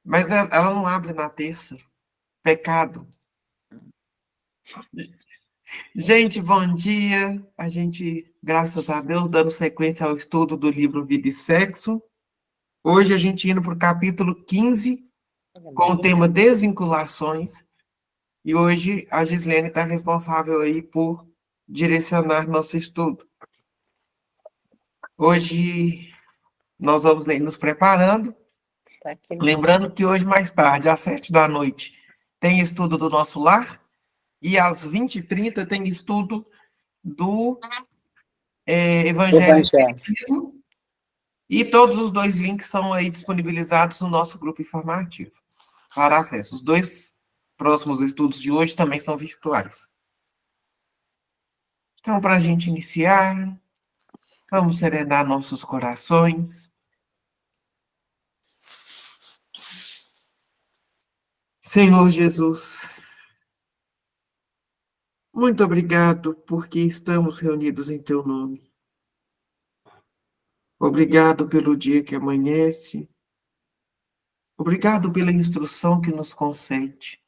Mas ela não abre na terça. Pecado. Gente, bom dia. A gente, graças a Deus, dando sequência ao estudo do livro Vida e Sexo. Hoje a gente indo para o capítulo 15, com o tema desvinculações. E hoje a Gislene está responsável aí por direcionar nosso estudo. Hoje nós vamos nos preparando. Lembrando que hoje, mais tarde, às 7 da noite, tem estudo do nosso lar. E às 20h30 tem estudo do Evangelho e Espiritismo. E todos os dois links são aí disponibilizados no nosso grupo informativo para acesso. Os dois próximos estudos de hoje também são virtuais. Então, para a gente iniciar, vamos serenar nossos corações. Senhor Jesus, muito obrigado porque estamos reunidos em Teu nome. Obrigado pelo dia que amanhece. Obrigado pela instrução que nos concede.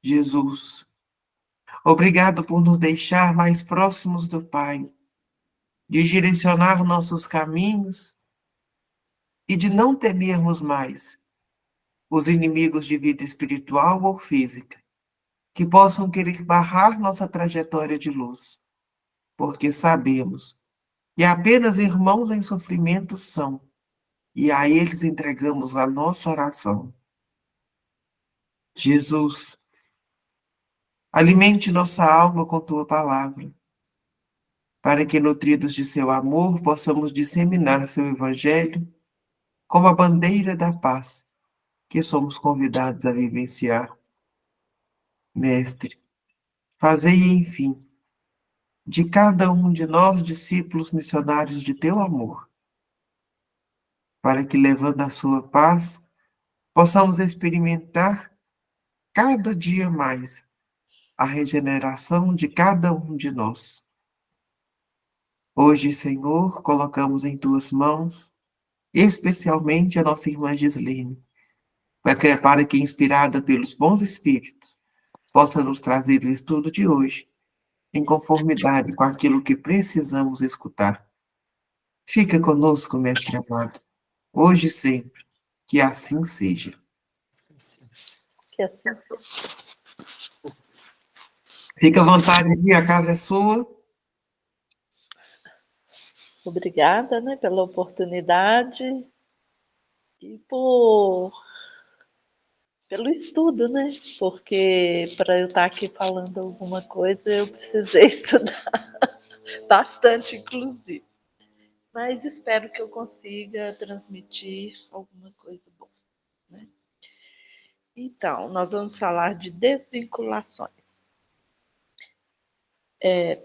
Jesus, obrigado por nos deixar mais próximos do Pai, de direcionar nossos caminhos e de não temermos mais os inimigos de vida espiritual ou física, que possam querer barrar nossa trajetória de luz, porque sabemos que apenas irmãos em sofrimento são, e a eles entregamos a nossa oração. Jesus, alimente nossa alma com tua palavra, para que, nutridos de seu amor, possamos disseminar seu evangelho como a bandeira da paz que somos convidados a vivenciar. Mestre, fazei, enfim, de cada um de nós discípulos missionários de teu amor, para que, levando a sua paz, possamos experimentar cada dia mais a regeneração de cada um de nós. Hoje, Senhor, colocamos em tuas mãos, especialmente a nossa irmã Gislene, para que, inspirada pelos bons espíritos, possa nos trazer o estudo de hoje, em conformidade com aquilo que precisamos escutar. Fica conosco, Mestre amado, hoje e sempre, que assim seja. Que assim seja. Fica à vontade, a casa é sua. Obrigada, né, pela oportunidade e pelo estudo, né? Porque para eu estar aqui falando alguma coisa, eu precisei estudar bastante, inclusive. Mas espero que eu consiga transmitir alguma coisa boa, né? Então, nós vamos falar de desvinculações.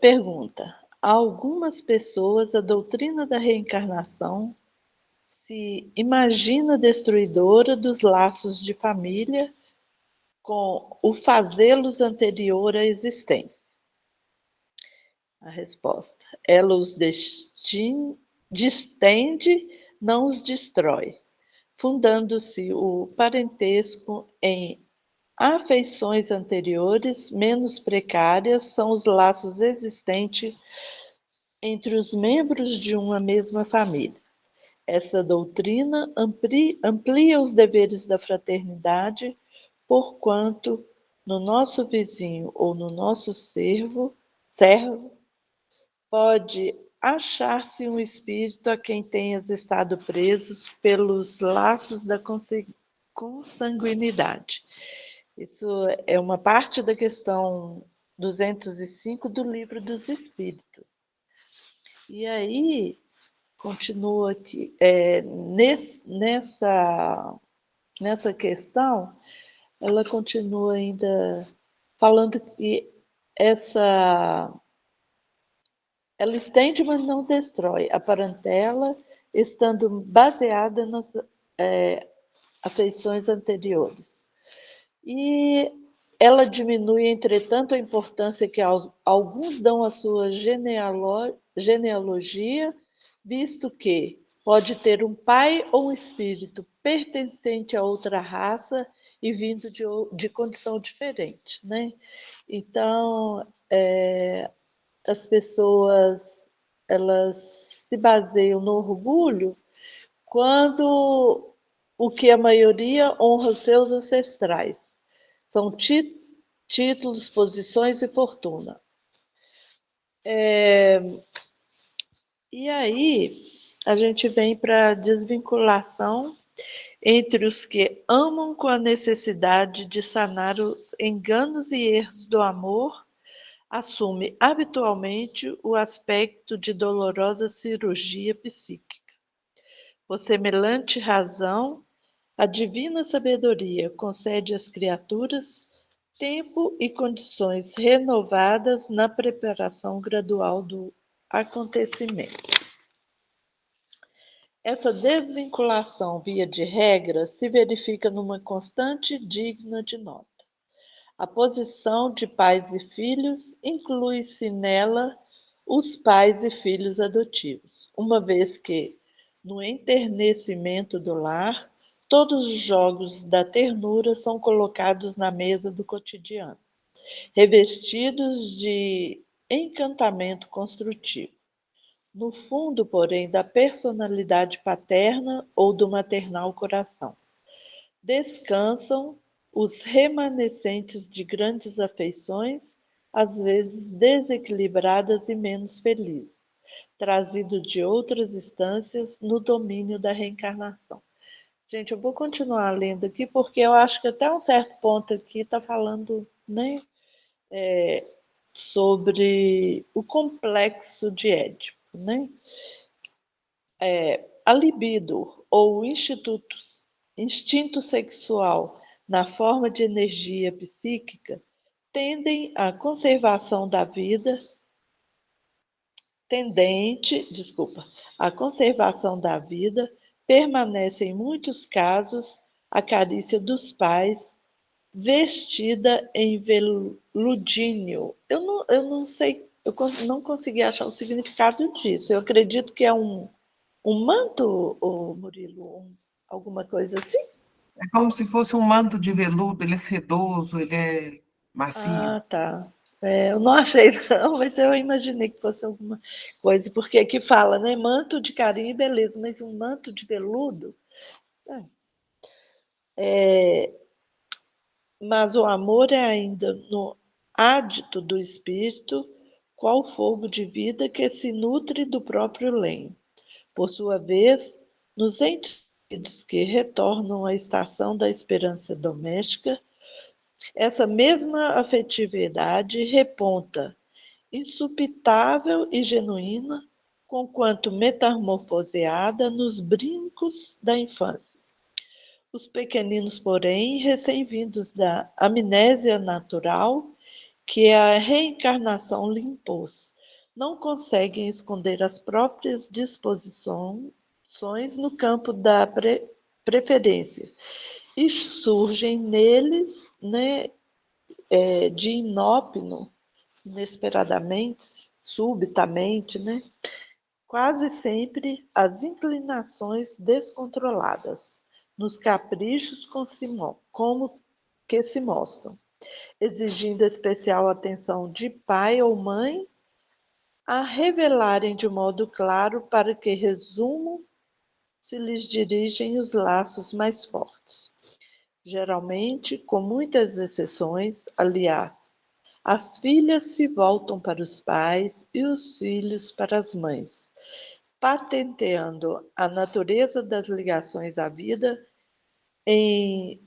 Pergunta: a algumas pessoas a doutrina da reencarnação se imagina destruidora dos laços de família com o fazê-los anterior à existência. A resposta: ela os distende, não os destrói, fundando-se o parentesco em afeições anteriores menos precárias são os laços existentes entre os membros de uma mesma família. Essa doutrina amplia os deveres da fraternidade, porquanto no nosso vizinho ou no nosso servo pode achar-se um espírito a quem tenhas estado presos pelos laços da consanguinidade. Isso é uma parte da questão 205 do Livro dos Espíritos. E aí, continua aqui, nessa questão, ela continua ainda falando que ela estende, mas não destrói a parentela, estando baseada nas afeições anteriores. E ela diminui, entretanto, a importância que alguns dão à sua genealogia, visto que pode ter um pai ou um espírito pertencente a outra raça e vindo de condição diferente, né? Então, as pessoas elas se baseiam no orgulho quando o que a maioria honra os seus ancestrais. São títulos, posições e fortuna. E aí a gente vem para a desvinculação entre os que amam com a necessidade de sanar os enganos e erros do amor, assume habitualmente o aspecto de dolorosa cirurgia psíquica. Por semelhante razão, a divina sabedoria concede às criaturas tempo e condições renovadas na preparação gradual do acontecimento. Essa desvinculação, via de regra, se verifica numa constante digna de nota. A posição de pais e filhos inclui-se nela os pais e filhos adotivos, uma vez que, no enternecimento do lar, todos os jogos da ternura são colocados na mesa do cotidiano, revestidos de encantamento construtivo. No fundo, porém, da personalidade paterna ou do maternal coração, descansam os remanescentes de grandes afeições, às vezes desequilibradas e menos felizes, trazidos de outras instâncias no domínio da reencarnação. Gente, eu vou continuar lendo aqui porque eu acho que até um certo ponto aqui está falando, né, sobre o complexo de Édipo, né? A libido ou instinto sexual na forma de energia psíquica tendem à conservação da vida, à conservação da vida, permanece em muitos casos a carícia dos pais, vestida em veludíneo. Eu não sei, não consegui achar o significado disso. Eu acredito que é um manto, Murilo, alguma coisa assim? É como se fosse um manto de veludo, ele é sedoso, ele é macio. Ah, tá. Eu não achei não, mas eu imaginei que fosse alguma coisa, porque aqui fala, né, manto de carinho e beleza, mas um manto de veludo? Mas o amor é ainda no ádito do espírito, qual fogo de vida que se nutre do próprio lenho. Por sua vez, nos entes que retornam à estação da esperança doméstica, essa mesma afetividade reponta, insupitável e genuína, conquanto metamorfoseada nos brincos da infância. Os pequeninos, porém, recém-vindos da amnésia natural, que a reencarnação lhe impôs, não conseguem esconder as próprias disposições no campo da preferência e surgem neles, né, de inópino, inesperadamente, subitamente, né, quase sempre as inclinações descontroladas, nos caprichos como que se mostram, exigindo especial atenção de pai ou mãe, a revelarem de modo claro para que resumam se lhes dirigem os laços mais fortes. Geralmente, com muitas exceções, aliás, as filhas se voltam para os pais e os filhos para as mães, patenteando a natureza das ligações à vida em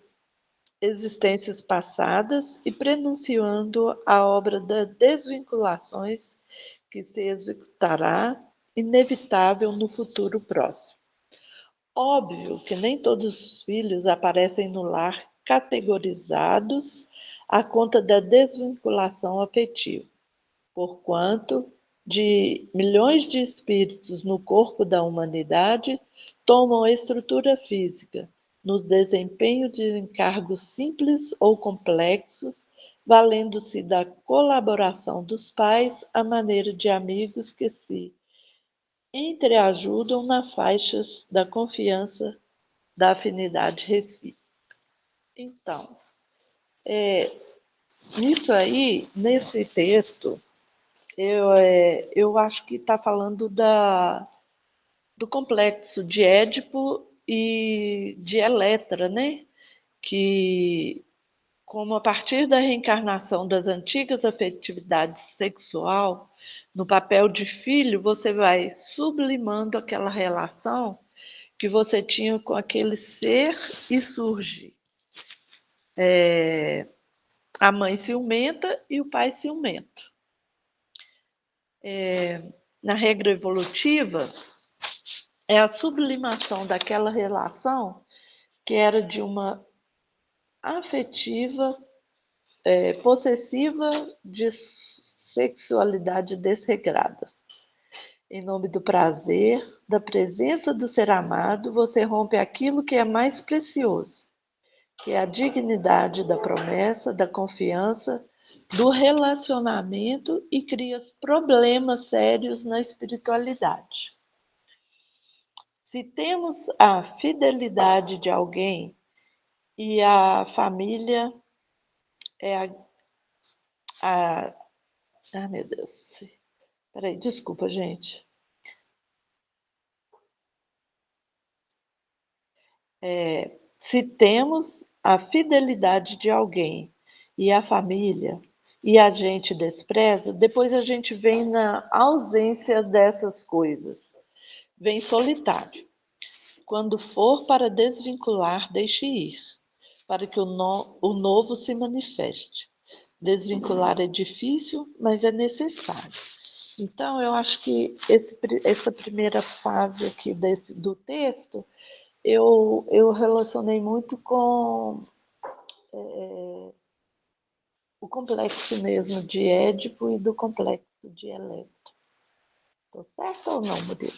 existências passadas e prenunciando a obra das desvinculações que se executará inevitável no futuro próximo. Óbvio que nem todos os filhos aparecem no lar categorizados à conta da desvinculação afetiva, porquanto de milhões de espíritos no corpo da humanidade tomam estrutura física, no desempenho de encargos simples ou complexos, valendo-se da colaboração dos pais à maneira de amigos que se entreajudam nas faixas da confiança da afinidade recíproca. Então, nisso aí, nesse texto, eu acho que está falando do complexo de Édipo e de Eletra, né? Que, como a partir da reencarnação das antigas afetividades sexual, no papel de filho, você vai sublimando aquela relação que você tinha com aquele ser e surge a mãe ciumenta e o pai ciumento. Na regra evolutiva, é a sublimação daquela relação que era de uma afetiva, possessiva de sexualidade desregrada. Em nome do prazer, da presença do ser amado, você rompe aquilo que é mais precioso, que é a dignidade da promessa, da confiança, do relacionamento e cria problemas sérios na espiritualidade. Se temos a fidelidade de alguém e a família é ai, meu Deus. Peraí, desculpa, gente. Se temos a fidelidade de alguém e a família e a gente despreza, depois a gente vem na ausência dessas coisas. Vem solitário. Quando for para desvincular, deixe ir, para que o novo se manifeste. Desvincular é difícil, mas é necessário. Então, eu acho que essa primeira fase aqui do texto, eu relacionei muito com o complexo mesmo de Édipo e do complexo de Electra. Estou certo ou não, Murilo?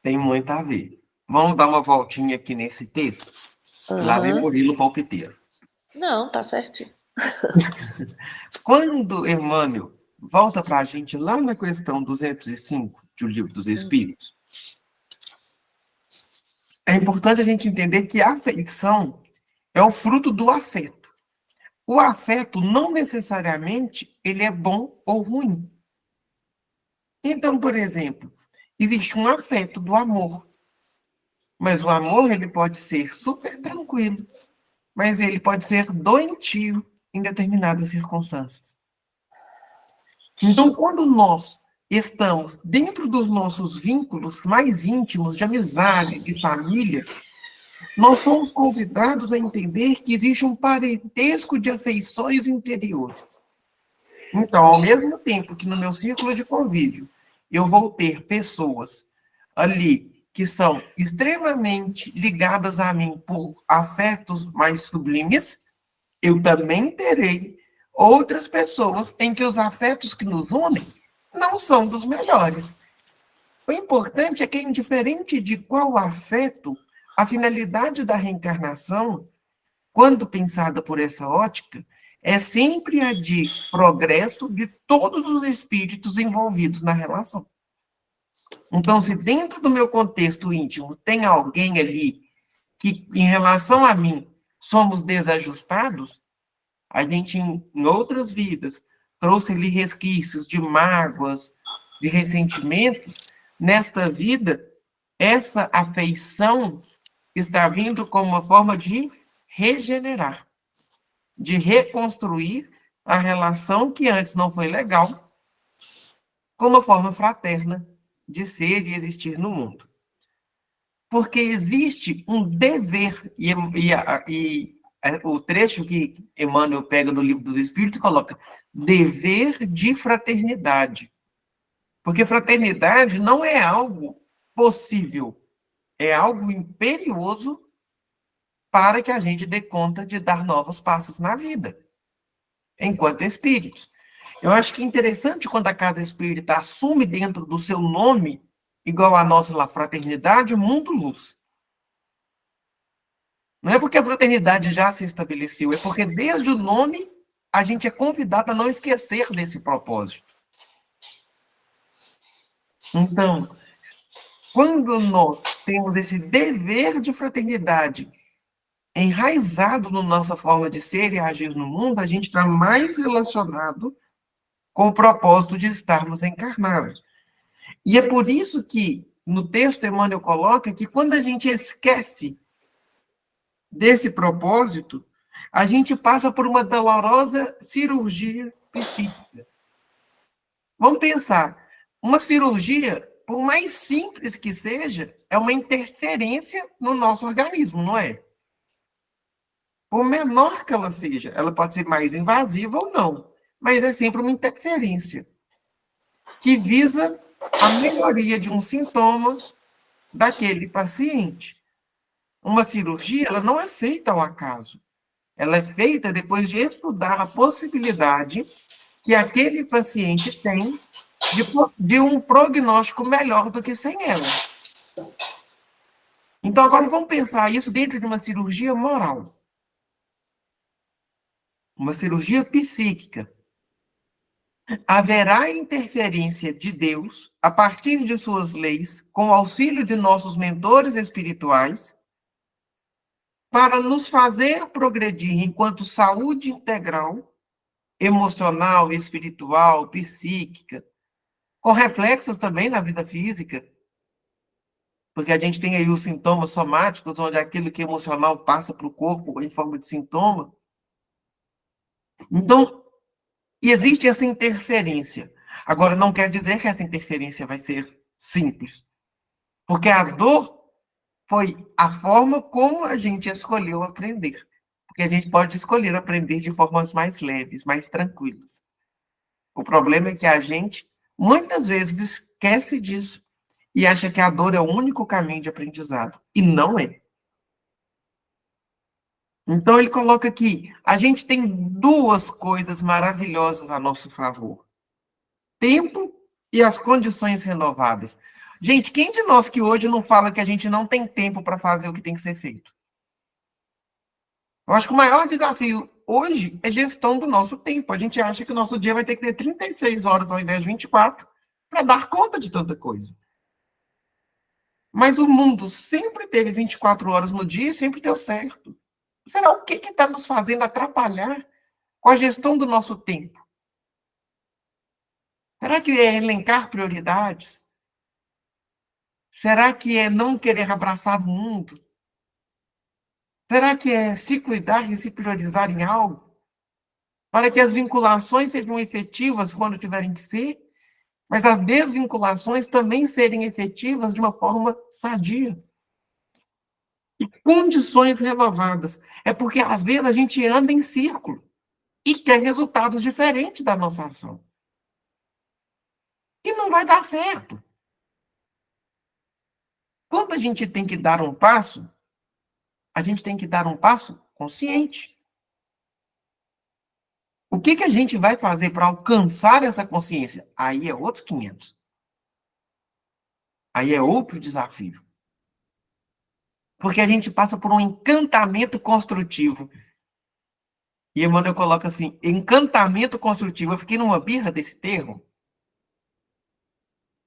Tem muito a ver. Vamos dar uma voltinha aqui nesse texto, que lá vem Uhum. Murilo Palpiteiro. Não, tá certinho. Quando Emmanuel volta para a gente lá na questão 205 de O Livro dos Espíritos, é importante a gente entender que a afeição é o fruto do afeto. O afeto não necessariamente ele é bom ou ruim. Então, por exemplo, existe um afeto do amor, mas o amor ele pode ser super tranquilo, mas ele pode ser doentio em determinadas circunstâncias. Então, quando nós estamos dentro dos nossos vínculos mais íntimos de amizade, de família, nós somos convidados a entender que existe um parentesco de afeições interiores. Então, ao mesmo tempo que no meu círculo de convívio eu vou ter pessoas ali que são extremamente ligadas a mim por afetos mais sublimes, eu também terei outras pessoas em que os afetos que nos unem não são dos melhores. O importante é que, indiferente de qual afeto, a finalidade da reencarnação, quando pensada por essa ótica, é sempre a de progresso de todos os espíritos envolvidos na relação. Então, se dentro do meu contexto íntimo tem alguém ali que, em relação a mim, somos desajustados, a gente, em outras vidas, trouxe ali resquícios de mágoas, de ressentimentos, nesta vida, essa afeição está vindo como uma forma de regenerar, de reconstruir a relação que antes não foi legal, como uma forma fraterna de ser e existir no mundo. Porque existe um dever, o trecho que Emmanuel pega do Livro dos Espíritos coloca dever de fraternidade. Porque fraternidade não é algo possível, é algo imperioso para que a gente dê conta de dar novos passos na vida, enquanto espíritos. Eu acho que é interessante quando a Casa Espírita assume dentro do seu nome, igual a nossa lá, fraternidade, Mundo Luz. Não é porque a fraternidade já se estabeleceu, é porque desde o nome a gente é convidado a não esquecer desse propósito. Então, quando nós temos esse dever de fraternidade enraizado na nossa forma de ser e agir no mundo, a gente está mais relacionado com o propósito de estarmos encarnados. E é por isso que, no texto, Emmanuel coloca que quando a gente esquece desse propósito, a gente passa por uma dolorosa cirurgia psíquica. Vamos pensar, uma cirurgia, por mais simples que seja, é uma interferência no nosso organismo, não é? Por menor que ela seja, ela pode ser mais invasiva ou não, mas é sempre uma interferência que visa a melhoria de um sintoma daquele paciente. Uma cirurgia, ela não é feita ao acaso. Ela é feita depois de estudar a possibilidade que aquele paciente tem de um prognóstico melhor do que sem ela. Então, agora vamos pensar isso dentro de uma cirurgia moral. Uma cirurgia psíquica. Haverá interferência de Deus, a partir de suas leis, com o auxílio de nossos mentores espirituais, para nos fazer progredir enquanto saúde integral, emocional, espiritual, psíquica, com reflexos também na vida física, porque a gente tem aí os sintomas somáticos, onde aquilo que é emocional passa para o corpo em forma de sintoma. Então, existe essa interferência. Agora, não quer dizer que essa interferência vai ser simples, porque a dor foi a forma como a gente escolheu aprender. Porque a gente pode escolher aprender de formas mais leves, mais tranquilas. O problema é que a gente, muitas vezes, esquece disso e acha que a dor é o único caminho de aprendizado. E não é. Então, ele coloca aqui, a gente tem duas coisas maravilhosas a nosso favor. Tempo e as condições renovadas. Gente, quem de nós que hoje não fala que a gente não tem tempo para fazer o que tem que ser feito? Eu acho que o maior desafio hoje é gestão do nosso tempo. A gente acha que o nosso dia vai ter que ter 36 horas ao invés de 24 para dar conta de tanta coisa. Mas o mundo sempre teve 24 horas no dia e sempre deu certo. Será o que está nos fazendo atrapalhar com a gestão do nosso tempo? Será que é elencar prioridades? Será que é não querer abraçar o mundo? Será que é se cuidar e se priorizar em algo? Para que as vinculações sejam efetivas quando tiverem que ser, mas as desvinculações também serem efetivas de uma forma sadia. E condições renovadas. É porque, às vezes, a gente anda em círculo e quer resultados diferentes da nossa ação. E não vai dar certo. Quando a gente tem que dar um passo, a gente tem que dar um passo consciente. O que a gente vai fazer para alcançar essa consciência? Aí é outros 500. Aí é outro desafio. Porque a gente passa por um encantamento construtivo. E Emmanuel coloca assim, encantamento construtivo. Eu fiquei numa birra desse termo.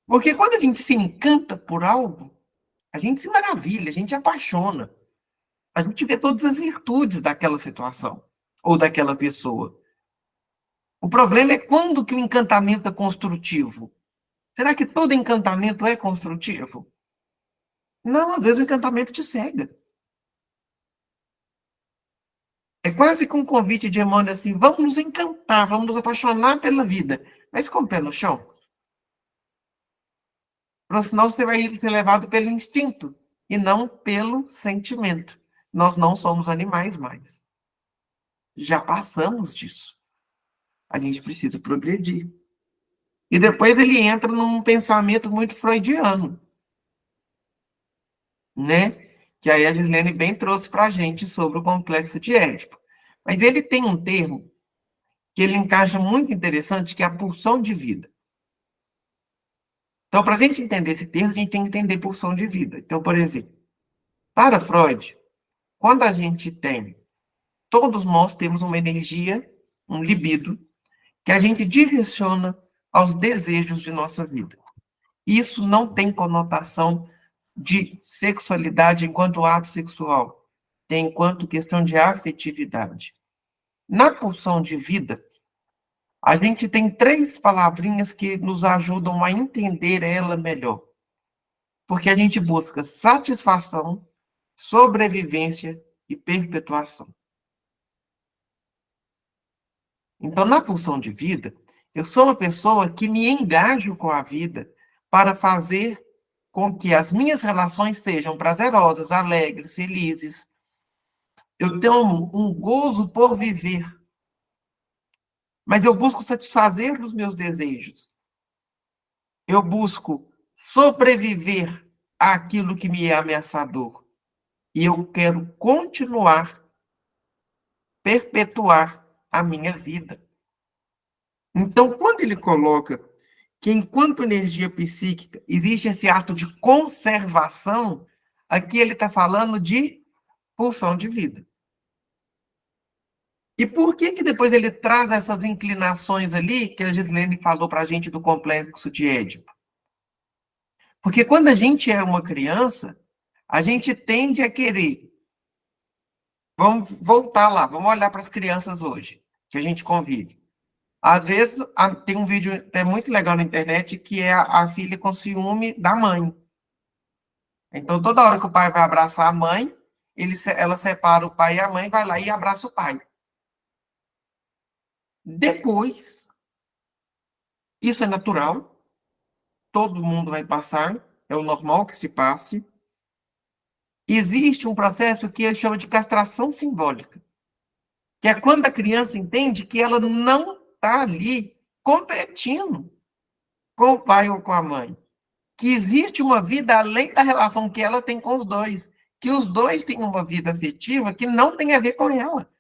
Porque quando a gente se encanta por algo, a gente se maravilha, a gente apaixona. A gente vê todas as virtudes daquela situação ou daquela pessoa. O problema é quando que o encantamento é construtivo. Será que todo encantamento é construtivo? Não, às vezes o encantamento te cega. É quase que um convite de Emmanuel assim, vamos nos encantar, vamos nos apaixonar pela vida, mas com o pé no chão. Porque senão você vai ser levado pelo instinto e não pelo sentimento. Nós não somos animais mais. Já passamos disso. A gente precisa progredir. E depois ele entra num pensamento muito freudiano, né? Que aí a Gislene bem trouxe para a gente sobre o complexo de Édipo. Mas ele tem um termo que ele encaixa muito interessante, que é a pulsão de vida. Então, para a gente entender esse termo, a gente tem que entender pulsão de vida. Então, por exemplo, para Freud, quando a gente tem, todos nós temos uma energia, um libido, que a gente direciona aos desejos de nossa vida. Isso não tem conotação de sexualidade enquanto ato sexual, tem enquanto questão de afetividade. Na pulsão de vida, a gente tem 3 palavrinhas que nos ajudam a entender ela melhor. Porque a gente busca satisfação, sobrevivência e perpetuação. Então, na pulsão de vida, eu sou uma pessoa que me engajo com a vida para fazer com que as minhas relações sejam prazerosas, alegres, felizes. Eu tenho um gozo por viver, mas eu busco satisfazer os meus desejos. Eu busco sobreviver àquilo que me é ameaçador. E eu quero continuar, perpetuar a minha vida. Então, quando ele coloca que, enquanto energia psíquica, existe esse ato de conservação, aqui ele está falando de pulsão de vida. E por que que depois ele traz essas inclinações ali, que a Gislene falou para a gente do complexo de Édipo? Porque quando a gente é uma criança, a gente tende a querer. Vamos voltar lá, vamos olhar para as crianças hoje, que a gente convive. Às vezes, tem um vídeo até muito legal na internet, que é a filha com ciúme da mãe. Então, toda hora que o pai vai abraçar a mãe, ela separa o pai e a mãe, vai lá e abraça o pai. Depois, isso é natural, todo mundo vai passar, é o normal que se passe. Existe um processo que ele chama de castração simbólica, que é quando a criança entende que ela não está ali competindo com o pai ou com a mãe, que existe uma vida além da relação que ela tem com os dois, que os dois têm uma vida afetiva que não tem a ver com ela.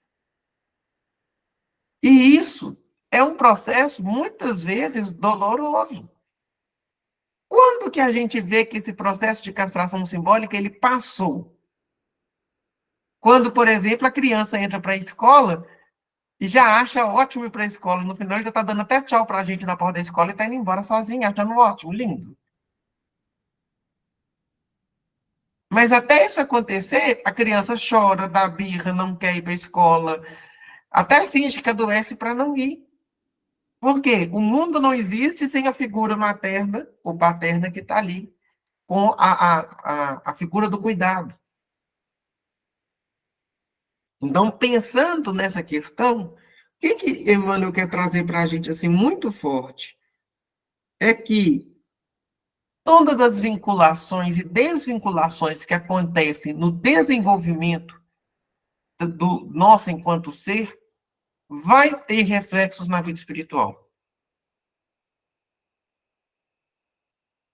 E isso é um processo, muitas vezes, doloroso. Quando que a gente vê que esse processo de castração simbólica ele passou? Quando, por exemplo, a criança entra para a escola e já acha ótimo ir para a escola. No final, ele já está dando até tchau para a gente na porta da escola e está indo embora sozinho, achando ótimo, lindo. Mas até isso acontecer, a criança chora, dá birra, não quer ir para a escola, até finge que adoece para não ir. Por quê? O mundo não existe sem a figura materna ou paterna que está ali, com a figura do cuidado. Então, pensando nessa questão, o que Emmanuel quer trazer para a gente assim, muito forte? É que todas as vinculações e desvinculações que acontecem no desenvolvimento do nosso enquanto ser, vai ter reflexos na vida espiritual.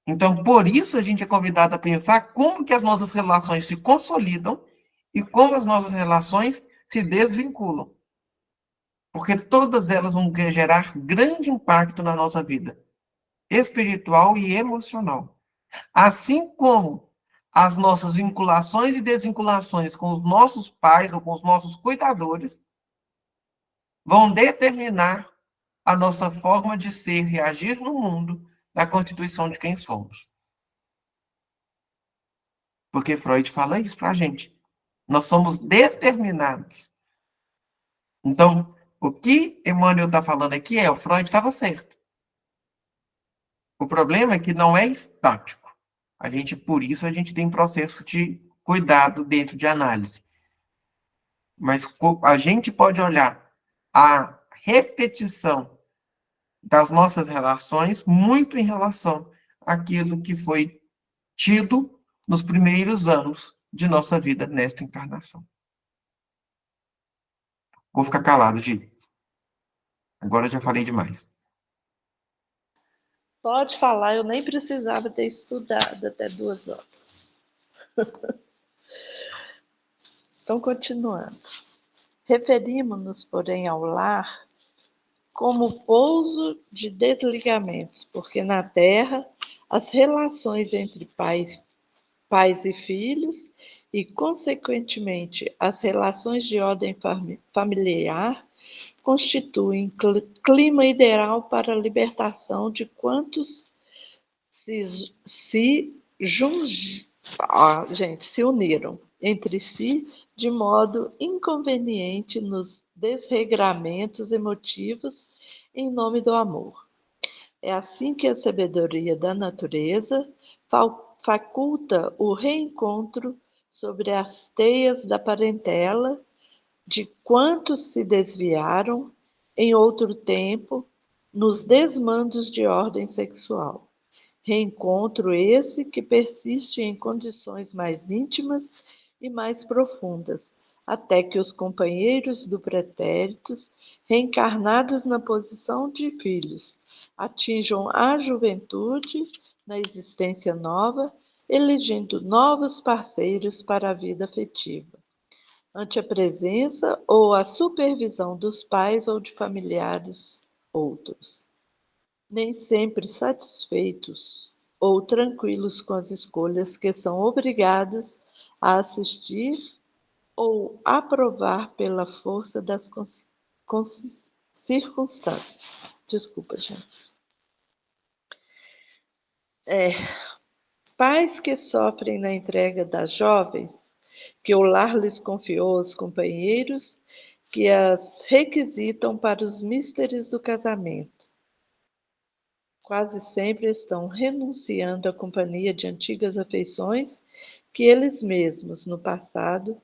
Então, por isso a gente é convidado a pensar como que as nossas relações se consolidam e como as nossas relações se desvinculam. Porque todas elas vão gerar grande impacto na nossa vida espiritual e emocional. Assim como as nossas vinculações e desvinculações com os nossos pais ou com os nossos cuidadores vão determinar a nossa forma de ser e agir no mundo, na constituição de quem somos. Porque Freud fala isso para a gente. Nós somos determinados. Então, o que Emmanuel está falando aqui o Freud estava certo. O problema é que não é estático. Por isso a gente tem processo de cuidado dentro de análise. Mas a gente pode olhar a repetição das nossas relações muito em relação àquilo que foi tido nos primeiros anos de nossa vida nesta encarnação. Vou ficar calado, Gi. Agora eu já falei demais. Pode falar, eu nem precisava ter estudado até 2 horas. Então, continuando. Referimos-nos, porém, ao lar como pouso de desligamentos, porque na Terra as relações entre pais e filhos, e, consequentemente, as relações de ordem familiar, constituem clima ideal para a libertação de quantos se gente, se uniram entre si de modo inconveniente nos desregramentos emotivos em nome do amor. É assim que a sabedoria da natureza faculta o reencontro sobre as teias da parentela de quantos se desviaram em outro tempo nos desmandos de ordem sexual. Reencontro esse que persiste em condições mais íntimas e mais profundas, até que os companheiros do pretéritos, reencarnados na posição de filhos, atinjam a juventude na existência nova, elegendo novos parceiros para a vida afetiva, ante a presença ou a supervisão dos pais ou de familiares outros, nem sempre satisfeitos ou tranquilos com as escolhas que são obrigados a assistir ou aprovar pela força das circunstâncias. Desculpa, gente. Pais que sofrem na entrega das jovens, que o lar lhes confiou aos companheiros, que as requisitam para os misteres do casamento, quase sempre estão renunciando à companhia de antigas afeições que eles mesmos, no passado,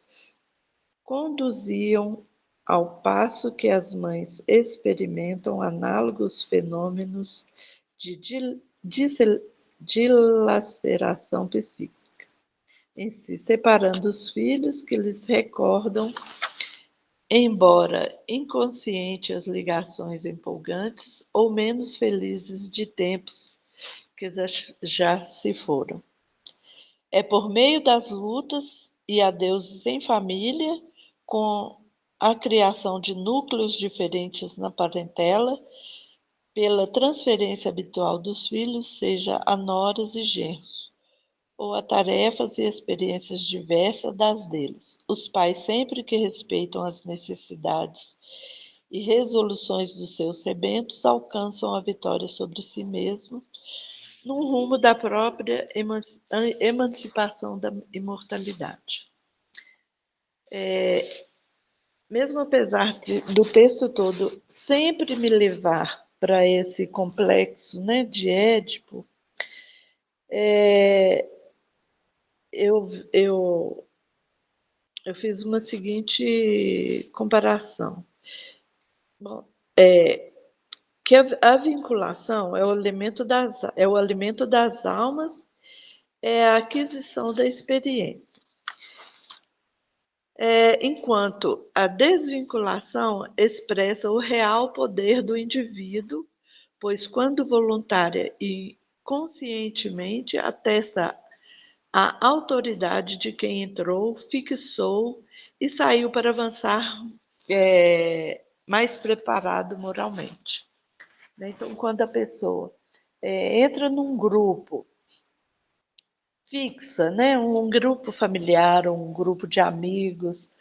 conduziam, ao passo que as mães experimentam análogos fenômenos de dilaceração psíquica em si, separando os filhos que lhes recordam, embora inconsciente, as ligações empolgantes ou menos felizes de tempos que já se foram. É por meio das lutas e adeuses em família, com a criação de núcleos diferentes na parentela, pela transferência habitual dos filhos, seja a noras e genros, ou a tarefas e experiências diversas das deles. Os pais, sempre que respeitam as necessidades e resoluções dos seus rebentos, alcançam a vitória sobre si mesmos, no rumo da própria emancipação da imortalidade. Mesmo apesar do texto todo sempre me levar para esse complexo, né, de Édipo, eu fiz uma seguinte comparação. Bom, que a vinculação é o alimento das almas, é a aquisição da experiência. Enquanto a desvinculação expressa o real poder do indivíduo, pois quando voluntária e conscientemente atesta a autoridade de quem entrou, fixou e saiu para avançar mais preparado moralmente. Então, quando a pessoa entra num grupo fixa, né, um grupo familiar, um grupo de amigos,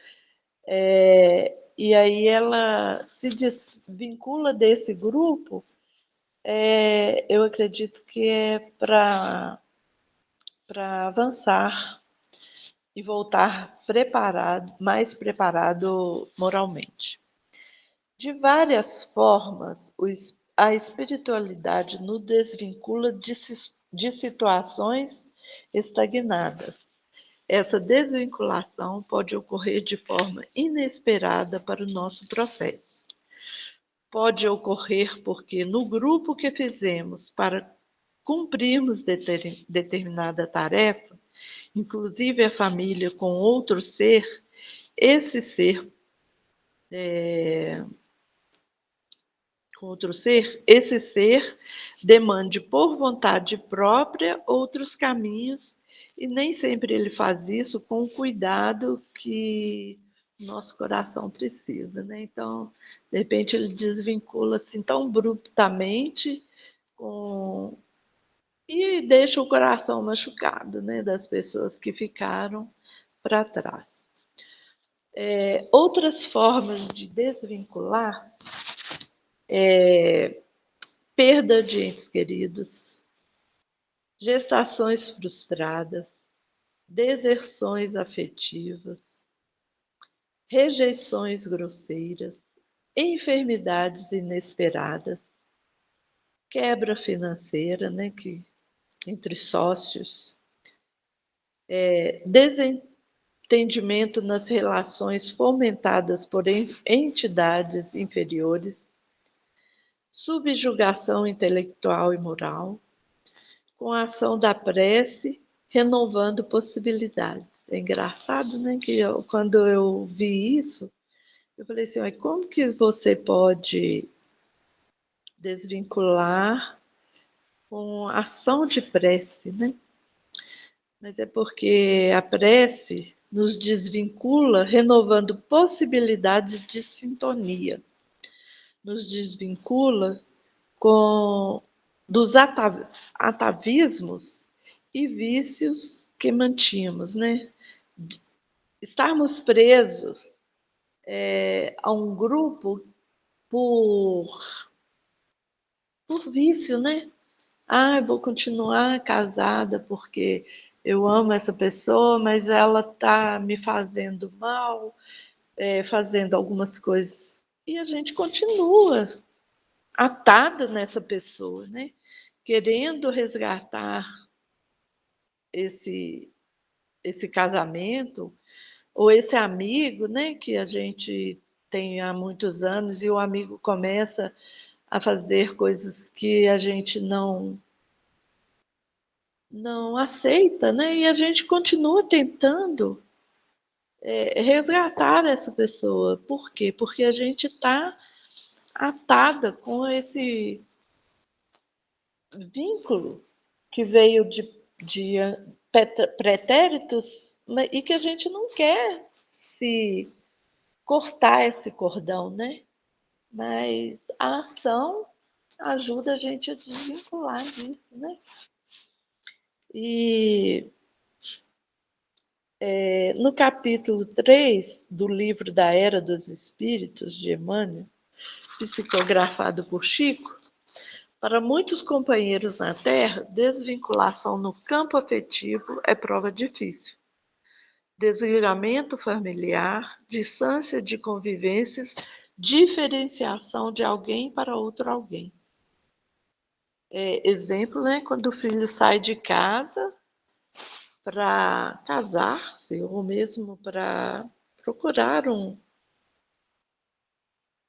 e aí ela se desvincula desse grupo, eu acredito que é para avançar e voltar preparado, mais preparado moralmente. De várias formas, a espiritualidade nos desvincula de situações estagnadas. Essa desvinculação pode ocorrer de forma inesperada para o nosso processo. Pode ocorrer porque no grupo que fizemos para cumprirmos determinada tarefa, inclusive a família com outro ser, esse ser esse ser demande por vontade própria outros caminhos, e nem sempre ele faz isso com o cuidado que nosso coração precisa, né? Então, de repente ele desvincula assim tão abruptamente e deixa o coração machucado, né, das pessoas que ficaram para trás. Outras formas de desvincular perda de entes queridos, gestações frustradas, deserções afetivas, rejeições grosseiras, enfermidades inesperadas, quebra financeira, né, entre sócios, desentendimento nas relações fomentadas por entidades inferiores, subjugação intelectual e moral, com a ação da prece, renovando possibilidades. É engraçado, né, que quando eu vi isso, eu falei assim, como que você pode desvincular com ação de prece, né? Mas é porque a prece nos desvincula, renovando possibilidades de sintonia. Nos desvincula com dos atavismos e vícios que mantínhamos, né? Estarmos presos a um grupo por vício, né? Eu vou continuar casada porque eu amo essa pessoa, mas ela está me fazendo mal, fazendo algumas coisas. E a gente continua atada nessa pessoa, né? Querendo resgatar esse casamento, ou esse amigo, né? Que a gente tem há muitos anos e o amigo começa a fazer coisas que a gente não aceita, né? E a gente continua tentando resgatar essa pessoa. Por quê? Porque a gente está atada com esse vínculo que veio de pretéritos e que a gente não quer se cortar esse cordão, né? Mas a ação ajuda a gente a desvincular disso, né? E no capítulo 3 do livro da Era dos Espíritos, de Emmanuel, psicografado por Chico, para muitos companheiros na Terra, desvinculação no campo afetivo é prova difícil. Desligamento familiar, distância de convivências, diferenciação de alguém para outro alguém. Exemplo, né, quando o filho sai de casa para casar-se ou mesmo para procurar um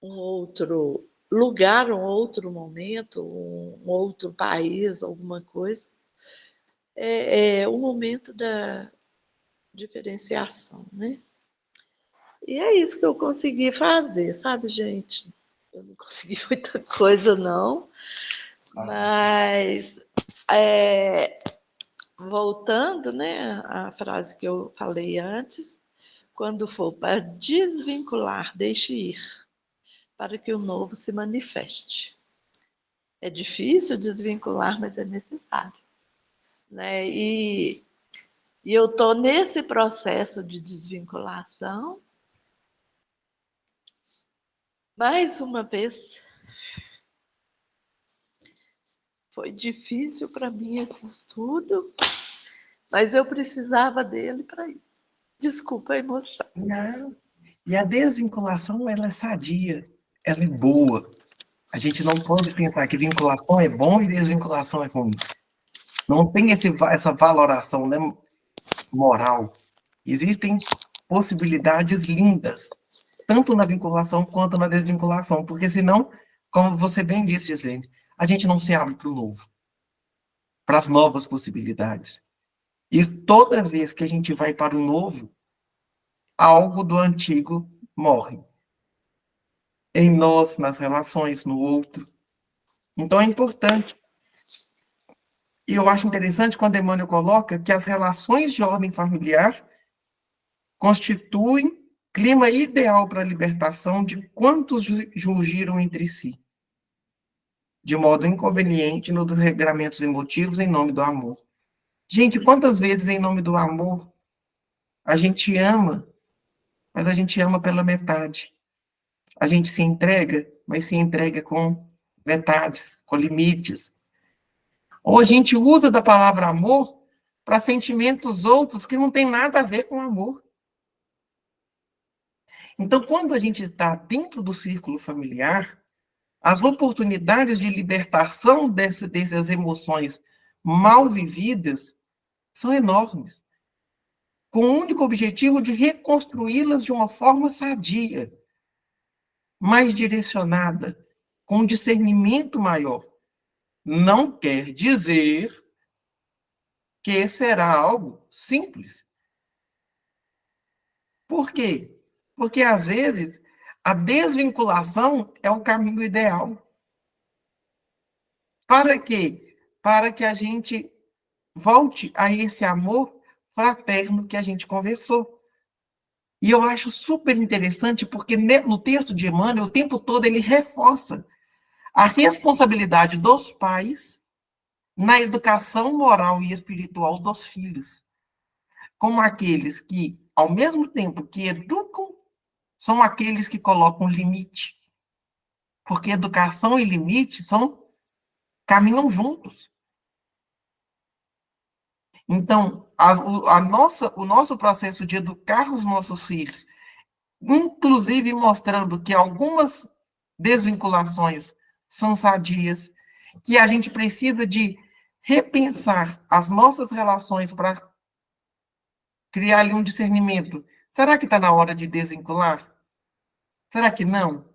outro lugar, um outro momento, um outro país, alguma coisa. É o momento da diferenciação, né? E é isso que eu consegui fazer, sabe, gente? Eu não consegui muita coisa, não, mas voltando, né, à frase que eu falei antes, quando for para desvincular, deixe ir, para que o novo se manifeste. É difícil desvincular, mas é necessário, né? E eu estou nesse processo de desvinculação. Mais uma vez, foi difícil para mim esse estudo, mas eu precisava dele para isso. Desculpa a emoção. Não. E a desvinculação, ela é sadia, ela é boa. A gente não pode pensar que vinculação é bom e desvinculação é ruim. Não tem essa valoração, né, moral. Existem possibilidades lindas, tanto na vinculação quanto na desvinculação, porque senão, como você bem disse, Gislene, a gente não se abre para o novo, para as novas possibilidades. E toda vez que a gente vai para o novo, algo do antigo morre. Em nós, nas relações, no outro. Então é importante. E eu acho interessante quando Emmanuel coloca que as relações de ordem familiar constituem clima ideal para a libertação de quantos julgiram entre si, de modo inconveniente nos desregramentos emotivos em nome do amor. Gente, quantas vezes em nome do amor a gente ama, mas a gente ama pela metade. A gente se entrega, mas se entrega com metades, com limites. Ou a gente usa da palavra amor, para sentimentos outros que não tem nada a ver com amor. Então, quando a gente está dentro do círculo familiar, as oportunidades de libertação dessas emoções mal vividas são enormes, com o único objetivo de reconstruí-las de uma forma sadia, mais direcionada, com um discernimento maior. Não quer dizer que será algo simples. Por quê? Porque, às vezes, a desvinculação é o caminho ideal. Para quê? Para que a gente volte a esse amor fraterno que a gente conversou. E eu acho super interessante, porque no texto de Emmanuel, o tempo todo ele reforça a responsabilidade dos pais na educação moral e espiritual dos filhos, como aqueles que, ao mesmo tempo que educam, são aqueles que colocam limite, porque educação e limite caminham juntos. Então, o nosso processo de educar os nossos filhos, inclusive mostrando que algumas desvinculações são sadias, que a gente precisa de repensar as nossas relações para criar ali um discernimento. Será que está na hora de desvincular? Será que não?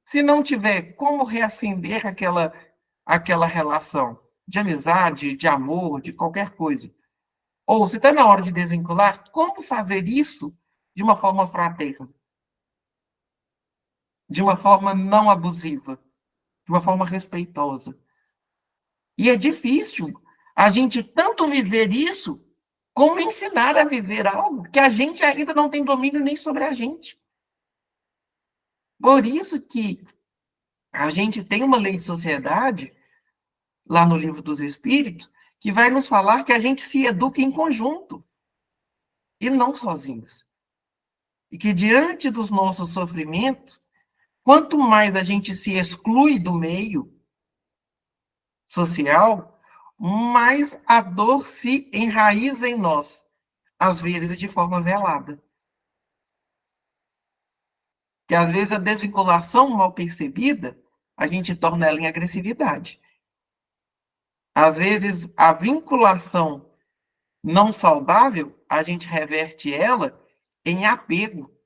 Se não tiver, como reacender aquela relação de amizade, de amor, de qualquer coisa? Ou se está na hora de desvincular, como fazer isso de uma forma fraterna? De uma forma não abusiva, de uma forma respeitosa. E é difícil a gente tanto viver isso, como ensinar a viver algo que a gente ainda não tem domínio nem sobre a gente. Por isso que a gente tem uma lei de sociedade, lá no Livro dos Espíritos, que vai nos falar que a gente se educa em conjunto, e não sozinhos. E que diante dos nossos sofrimentos, quanto mais a gente se exclui do meio social, mais a dor se enraiza em nós, às vezes de forma velada. Que às vezes a desvinculação mal percebida, a gente torna ela em agressividade. Às vezes a vinculação não saudável, a gente reverte ela em apego.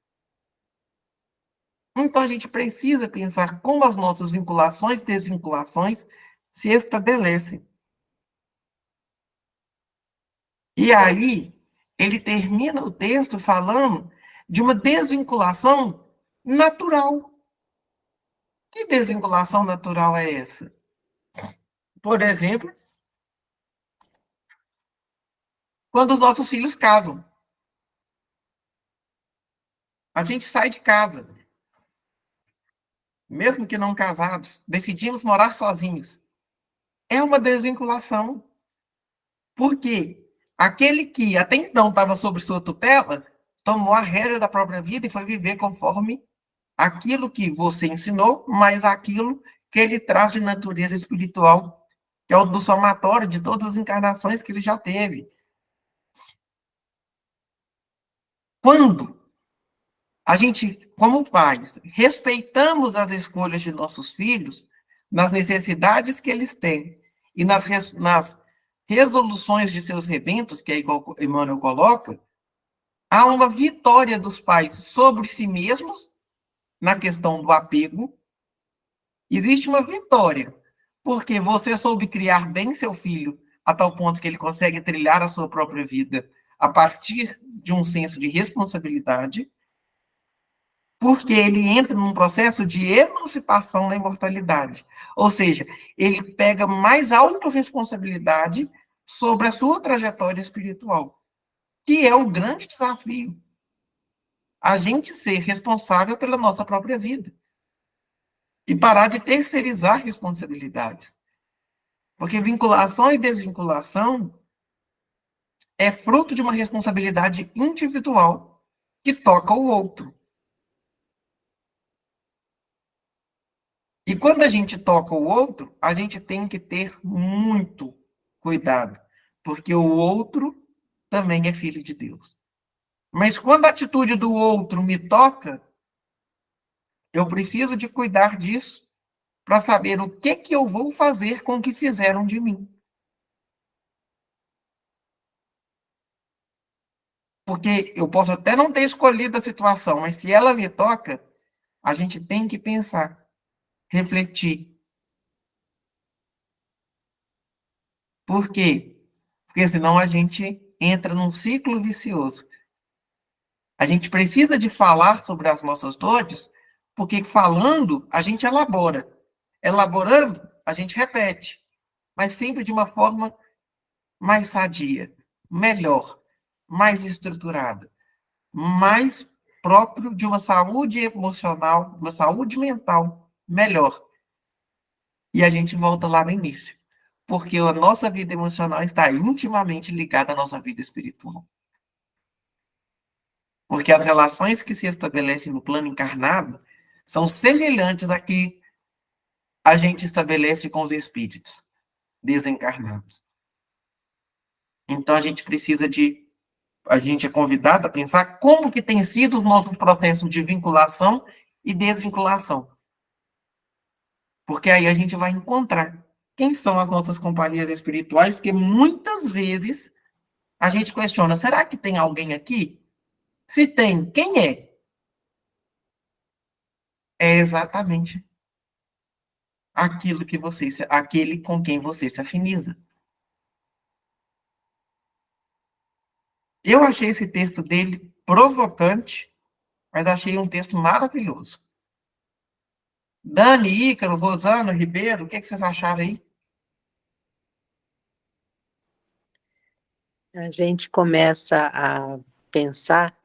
Então a gente precisa pensar como as nossas vinculações e desvinculações se estabelecem. E aí, ele termina o texto falando de uma desvinculação natural. Que desvinculação natural é essa? Por exemplo, quando os nossos filhos casam. A gente sai de casa, mesmo que não casados, decidimos morar sozinhos. É uma desvinculação. Por quê? Aquele que até então estava sob sua tutela, tomou a rédea da própria vida e foi viver conforme aquilo que você ensinou, mas aquilo que ele traz de natureza espiritual, que é o do somatório de todas as encarnações que ele já teve. Quando a gente, como pais, respeitamos as escolhas de nossos filhos, nas necessidades que eles têm e nas resoluções de seus rebentos, que é igual Emmanuel coloca, há uma vitória dos pais sobre si mesmos, na questão do apego. Existe uma vitória, porque você soube criar bem seu filho, a tal ponto que ele consegue trilhar a sua própria vida a partir de um senso de responsabilidade, porque ele entra num processo de emancipação da imortalidade. Ou seja, ele pega mais autorresponsabilidade sobre a sua trajetória espiritual, que é o grande desafio. A gente ser responsável pela nossa própria vida. E parar de terceirizar responsabilidades. Porque vinculação e desvinculação é fruto de uma responsabilidade individual que toca o outro. E quando a gente toca o outro, a gente tem que ter muito cuidado, porque o outro também é filho de Deus. Mas quando a atitude do outro me toca, eu preciso de cuidar disso para saber o que eu vou fazer com o que fizeram de mim. Porque eu posso até não ter escolhido a situação, mas se ela me toca, a gente tem que pensar, refletir. Por quê? Porque senão a gente entra num ciclo vicioso. A gente precisa de falar sobre as nossas dores, porque falando, a gente elabora. Elaborando, a gente repete, mas sempre de uma forma mais sadia, melhor, mais estruturada, mais próprio de uma saúde emocional, uma saúde mental melhor. E a gente volta lá no início, porque a nossa vida emocional está intimamente ligada à nossa vida espiritual. Porque as relações que se estabelecem no plano encarnado são semelhantes a que a gente estabelece com os espíritos desencarnados. Então a gente é convidado a pensar como que tem sido os nossos processos de vinculação e desvinculação. Porque aí a gente vai encontrar quem são as nossas companhias espirituais, que muitas vezes a gente questiona, será que tem alguém aqui? Se tem, quem é? É exatamente aquele com quem você se afiniza. Eu achei esse texto dele provocante, mas achei um texto maravilhoso. Dani, Ícaro, Rosana, Ribeiro, o que vocês acharam aí? A gente começa a pensar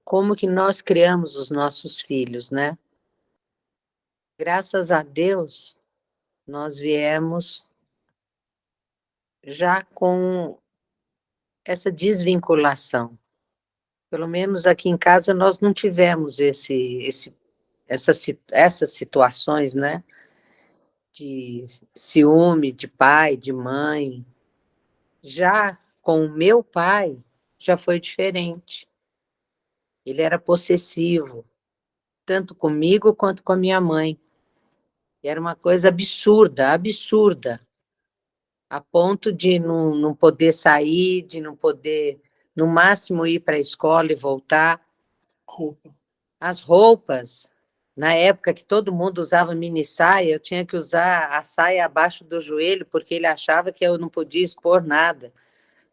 como que nós criamos os nossos filhos, né? Graças a Deus, nós viemos já com essa desvinculação. Pelo menos aqui em casa nós não tivemos essas situações, né? De ciúme de pai, de mãe. Já com o meu pai, já foi diferente. Ele era possessivo, tanto comigo quanto com a minha mãe. Era uma coisa absurda, absurda, a ponto de não poder sair, de não poder, no máximo, ir para a escola e voltar. As roupas, na época que todo mundo usava mini saia, eu tinha que usar a saia abaixo do joelho, porque ele achava que eu não podia expor nada.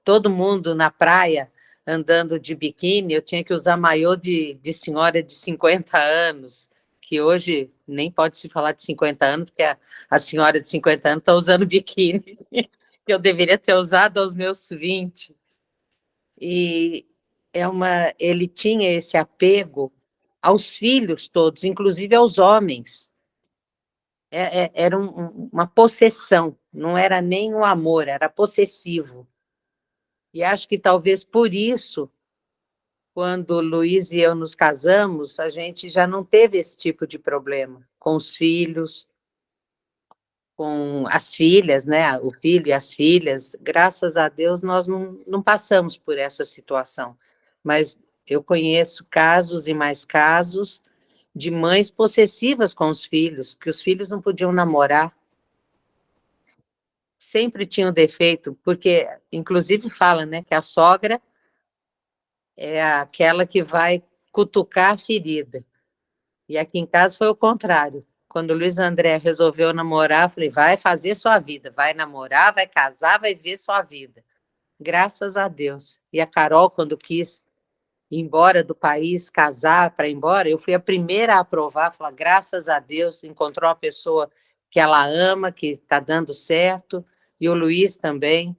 Todo mundo na praia andando de biquíni, eu tinha que usar maiô de senhora de 50 anos, que hoje nem pode se falar de 50 anos, porque a senhora de 50 anos está usando biquíni, que eu deveria ter usado aos meus 20. E ele tinha esse apego aos filhos todos, inclusive aos homens. Era uma possessão, não era nem um amor, era possessivo. E acho que talvez por isso, quando o Luiz e eu nos casamos, a gente já não teve esse tipo de problema com os filhos, com as filhas, né? O filho e as filhas. Graças a Deus, nós não passamos por essa situação. Mas eu conheço casos e mais casos de mães possessivas com os filhos, que os filhos não podiam namorar. Sempre tinham defeito, porque, inclusive, fala, né, que a sogra é aquela que vai cutucar a ferida. E aqui em casa foi o contrário. Quando o Luiz André resolveu namorar, eu falei, vai fazer sua vida, vai namorar, vai casar, vai ver sua vida. Graças a Deus. E a Carol, quando quis ir embora do país, casar para ir embora, eu fui a primeira a aprovar, falar, graças a Deus, encontrou uma pessoa que ela ama, que está dando certo, e o Luiz também.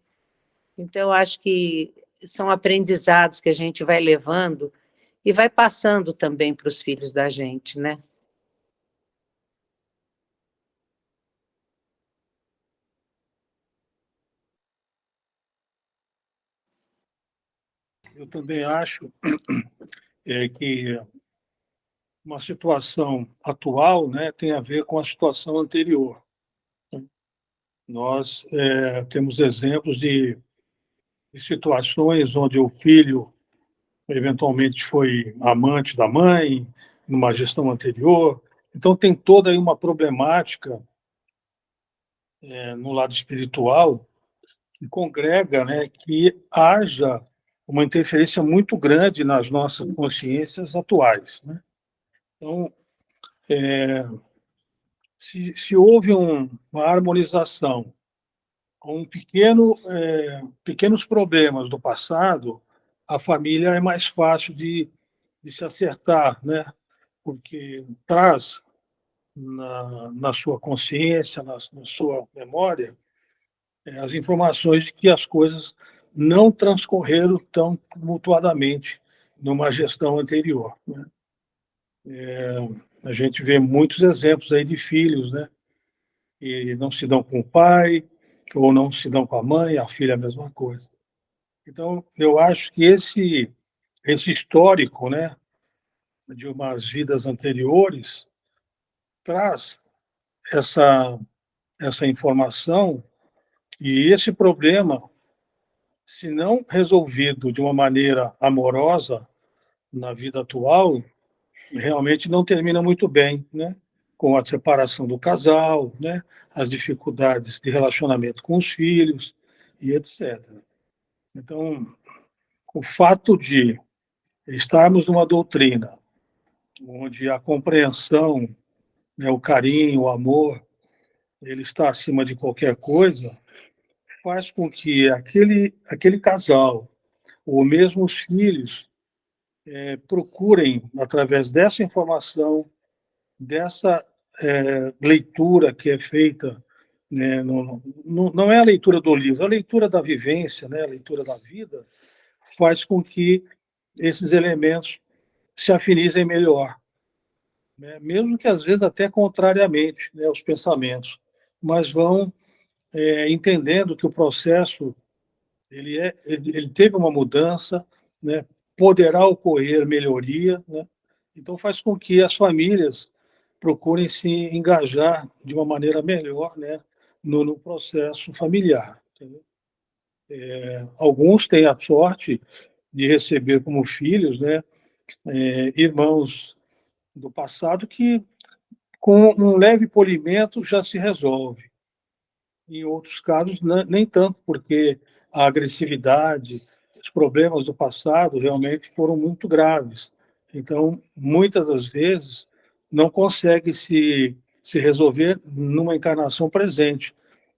Então, eu acho que são aprendizados que a gente vai levando e vai passando também para os filhos da gente, né? Eu também acho que uma situação atual, né, tem a ver com a situação anterior. Nós temos exemplos de situações onde o filho eventualmente foi amante da mãe, numa gestão anterior. Então, tem toda aí uma problemática no lado espiritual que congrega, né, que haja uma interferência muito grande nas nossas consciências atuais, né? Então, se houve uma harmonização com pequenos problemas do passado, a família é mais fácil de se acertar, né? Porque traz na sua consciência, na sua memória, as informações de que as coisas não transcorreram tão tumultuadamente numa gestão anterior, né? A gente vê muitos exemplos aí de filhos, né, que não se dão com o pai ou não se dão com a mãe, a filha é a mesma coisa. Então, eu acho que esse histórico, né, de umas vidas anteriores traz essa informação, e esse problema, se não resolvido de uma maneira amorosa na vida atual, realmente não termina muito bem, né? Com a separação do casal, né? As dificuldades de relacionamento com os filhos e etc. Então, o fato de estarmos numa doutrina onde a compreensão, né, o carinho, o amor, ele está acima de qualquer coisa, faz com que aquele casal, ou mesmo os filhos, procurem, através dessa informação, dessa leitura que é feita, né, não é a leitura do livro, é a leitura da vivência, né, a leitura da vida, faz com que esses elementos se afinizem melhor, né, mesmo que às vezes até contrariamente, né, os pensamentos, mas vão entendendo que o processo ele teve uma mudança, né, poderá ocorrer melhoria, né, então faz com que as famílias procurem se engajar de uma maneira melhor, né, no processo familiar. Entendeu? Alguns têm a sorte de receber como filhos, né, irmãos do passado que, com um leve polimento, já se resolve. Em outros casos, nem tanto, porque a agressividade, os problemas do passado realmente foram muito graves. Então, muitas das vezes, não consegue se resolver numa encarnação presente,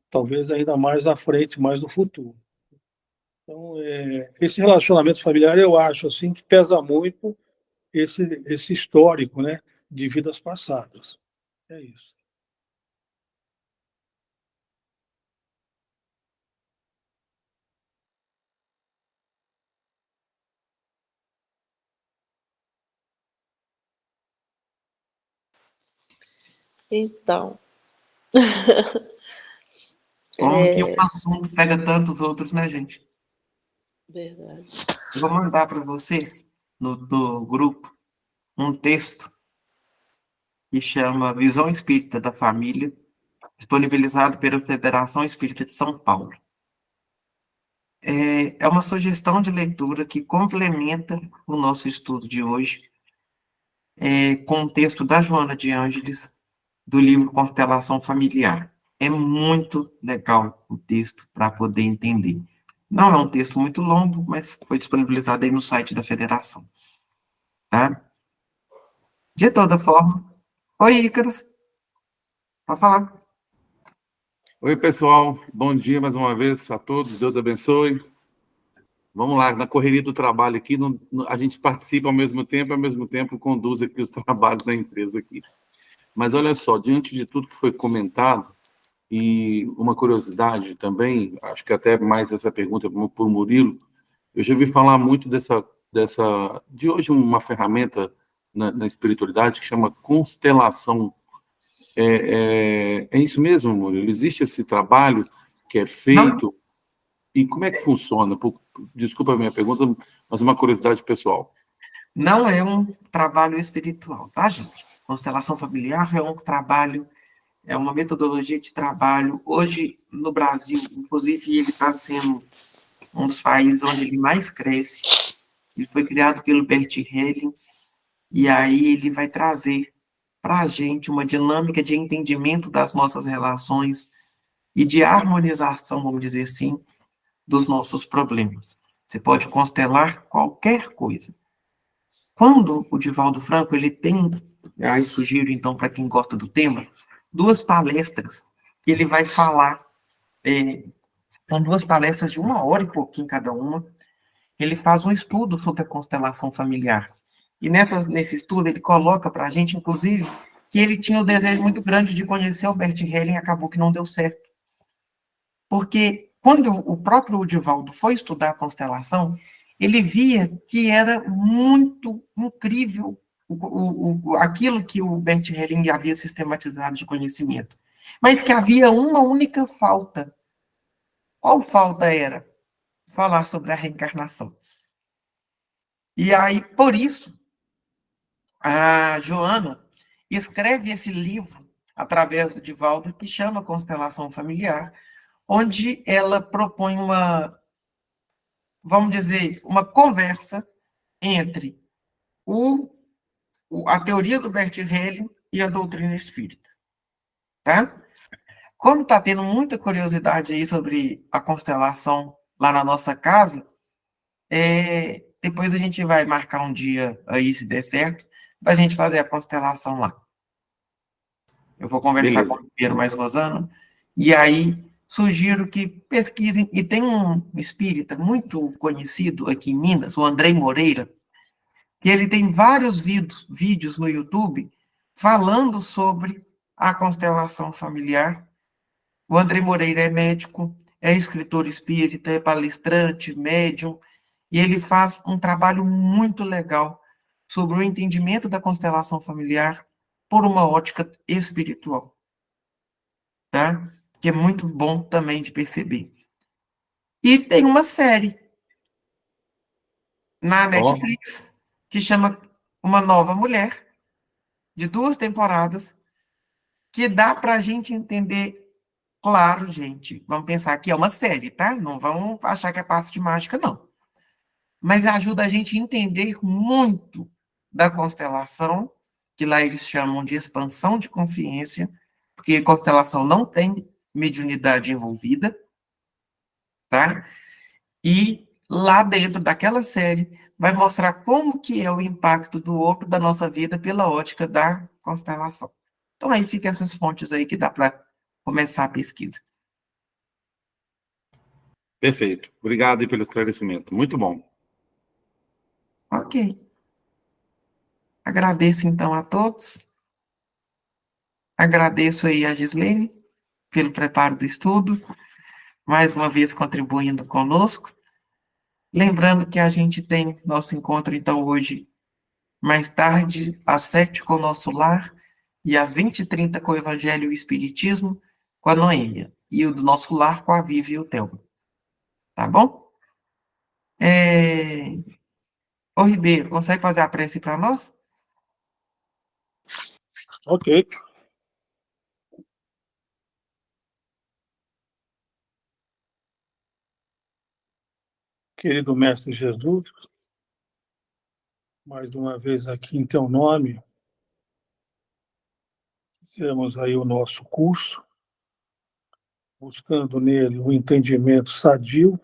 talvez ainda mais à frente, mais no futuro. Então, esse relacionamento familiar, eu acho assim que pesa muito esse histórico, né, de vidas passadas. É isso. Então, Como que um assunto pega tantos outros, né, gente? verdade. Eu vou mandar para vocês, no grupo, um texto que chama Visão Espírita da Família, disponibilizado pela Federação Espírita de São Paulo. É uma sugestão de leitura que complementa o nosso estudo de hoje, com o texto da Joana de Ângeles, do livro Constelação Familiar. É muito legal o texto para poder entender. Não é um texto muito longo, mas foi disponibilizado aí no site da Federação. Tá? De toda forma. Oi, Ícaros. Pode falar. Oi, pessoal. Bom dia mais uma vez a todos. Deus abençoe. Vamos lá, na correria do trabalho aqui, a gente participa ao mesmo tempo conduz aqui os trabalhos da empresa aqui. Mas olha só, diante de tudo que foi comentado, e uma curiosidade também, acho que até mais essa pergunta por Murilo, eu já ouvi falar muito de hoje uma ferramenta na espiritualidade que chama constelação. É isso mesmo, Murilo? Existe esse trabalho que é feito? Não, E como é que funciona? Desculpa a minha pergunta, mas uma curiosidade pessoal. não é um trabalho espiritual, tá, gente? Constelação familiar é um trabalho, é uma metodologia de trabalho. Hoje, no Brasil, inclusive, ele está sendo um dos países onde ele mais cresce. Ele foi criado pelo Bert Helling, e aí ele vai trazer para a gente uma dinâmica de entendimento das nossas relações e de harmonização, vamos dizer assim, dos nossos problemas. Você pode constelar qualquer coisa. Quando o Divaldo Franco, ele tem, aí sugiro então para quem gosta do tema, duas palestras que ele vai falar, são duas palestras de 1 hora e pouquinho cada uma. Ele faz um estudo sobre a constelação familiar. E nesse estudo ele coloca para a gente, inclusive, que ele tinha o desejo muito grande de conhecer o Bert Helling e acabou que não deu certo. Porque quando o próprio Divaldo foi estudar a constelação, ele via que era muito incrível aquilo que o Bert Helling havia sistematizado de conhecimento. Mas que havia uma única falta. Qual falta era? Falar sobre a reencarnação. E aí, por isso, a Joana escreve esse livro, através do Divaldo, que chama Constelação Familiar, onde ela propõe vamos dizer, uma conversa entre a teoria do Bert Helling e a doutrina espírita. Tá? Como está tendo muita curiosidade aí sobre a constelação lá na nossa casa, depois a gente vai marcar um dia aí, se der certo, para a gente fazer a constelação lá. Eu vou conversar com o Ribeiro mais Rosana, e aí sugiro que pesquisem, e tem um espírita muito conhecido aqui em Minas, o Andrei Moreira, que ele tem vários vídeos no YouTube falando sobre a constelação familiar. O Andrei Moreira é médico, é escritor espírita, é palestrante, médium, e ele faz um trabalho muito legal sobre o entendimento da constelação familiar por uma ótica espiritual, tá? Que é muito bom também de perceber. E tem uma série na Netflix que chama Uma Nova Mulher, de 2 temporadas, que dá para a gente entender. Claro, gente, vamos pensar que é uma série, tá? Não vamos achar que é passe de mágica, não. Mas ajuda a gente a entender muito da constelação, que lá eles chamam de expansão de consciência, porque constelação não tem mediunidade envolvida, tá? E lá dentro daquela série vai mostrar como que é o impacto do outro da nossa vida pela ótica da constelação. Então aí fica essas fontes aí que dá para começar a pesquisa. Perfeito. Obrigado aí pelo esclarecimento. Muito bom. Ok. Agradeço então a todos. Agradeço aí a Gislene pelo preparo do estudo, mais uma vez contribuindo conosco. Lembrando que a gente tem nosso encontro então hoje, mais tarde, às 7 com o Nosso Lar e às 20h30 com o Evangelho e o Espiritismo, com a Noêmia. E o do Nosso Lar com a Vivi e o Thelma. Tá bom? Ô, Ribeiro, consegue fazer a prece para nós? Ok. Querido Mestre Jesus, mais uma vez aqui em teu nome, fizemos aí o nosso curso, buscando nele o entendimento sadio,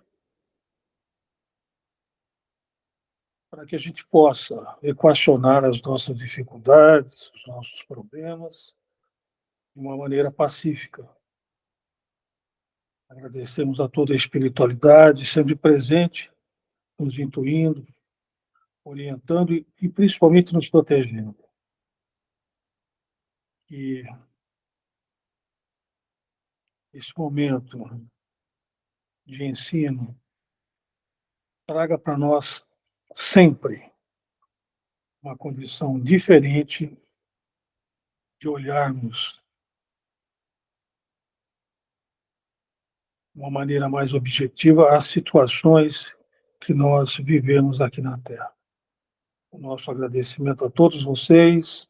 para que a gente possa equacionar as nossas dificuldades, os nossos problemas, de uma maneira pacífica. Agradecemos a toda a espiritualidade, sempre presente, nos intuindo, orientando e principalmente nos protegendo. Que esse momento de ensino traga para nós sempre uma condição diferente de olharmos de uma maneira mais objetiva as situações que nós vivemos aqui na Terra. O nosso agradecimento a todos vocês,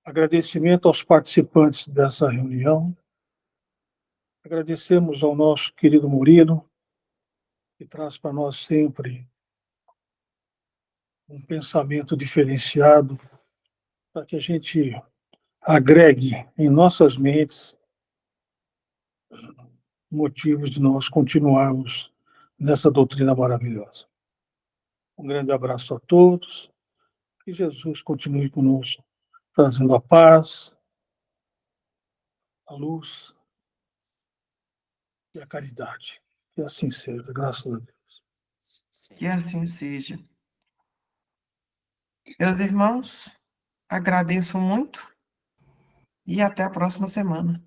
agradecimento aos participantes dessa reunião, agradecemos ao nosso querido Murilo, que traz para nós sempre um pensamento diferenciado, para que a gente agregue em nossas mentes motivos de nós continuarmos nessa doutrina maravilhosa. Um grande abraço a todos, que Jesus continue conosco, trazendo a paz, a luz e a caridade. Que assim seja, graças a Deus. Que assim seja. Meus irmãos, agradeço muito e até a próxima semana.